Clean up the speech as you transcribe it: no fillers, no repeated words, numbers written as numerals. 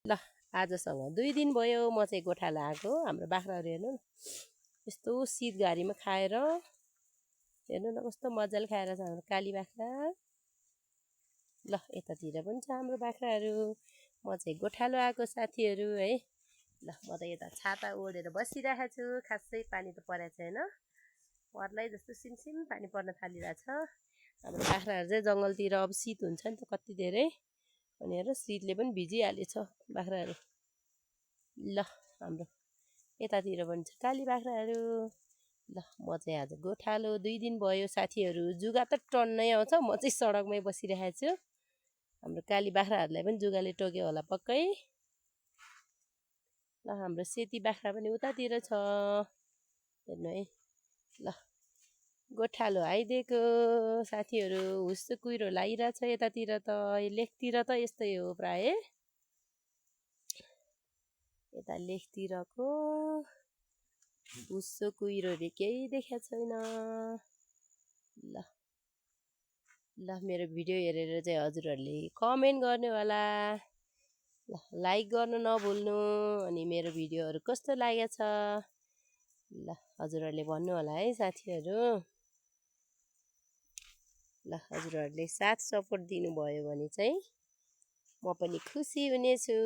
ल आजसँग 2 दिन भयो म चाहिँ गोठाला आएको। हाम्रो बाख्राहरू हेर्नु न यस्तो शीत घारीमा खाएर हेर्नु न कस्तो मजाले खाएर छ हाम्रो काली बाख्रा। ल यतातिर पनि छ हाम्रो बाख्राहरू। म चाहिँ गोठालो आएको साथीहरू है। ल म त यता छाता ओढेर बसिरहेको छु। खासै पानी त परेको छैन, पर्लै जस्तो सिमसिम पानी पर्न थालिरहेछ। हाम्रो बाख्राहरू चाहिँ जङ्गलतिर अब शीत हुन्छ नि त कति धेरै, अनि हेर शीतले पनि भिजिहालेछ बाख्राहरू। ल हाम्रो यतातिर पनि छ काली बाख्राहरू। ल म चाहिँ आज गोठालो 2 दिन भयो साथीहरू। जुगा त टन्नै आउँछ, म चाहिँ सडकमै बसिरहेको छु। हाम्रो काली बाख्राहरूलाई पनि जुगाले टोक्यो होला पक्कै। ल हाम्रो सेती बाख्रा पनि उतातिर छ हेर्नु है। ल गोठालो आइदिएको साथीहरू। हुस्सो कुहिरो लागिरहेछ यतातिर त, लेकतिर त यस्तै हो प्राय। यता लेकतिरको हुस्सो कुहिरोले केही देखाएको छैन। ल ल मेरो भिडियो हेरेर चाहिँ हजुरहरूले कमेन्ट गर्ने होला। ल लाइक गर्नु नभुल्नु, अनि मेरो भिडियोहरू कस्तो लागेको छ ल हजुरहरूले भन्नु होला है साथीहरू। ल हजुरहरूले साथ सपोर्ट दिनुभयो भने चाहिँ म पनि खुसी हुनेछु।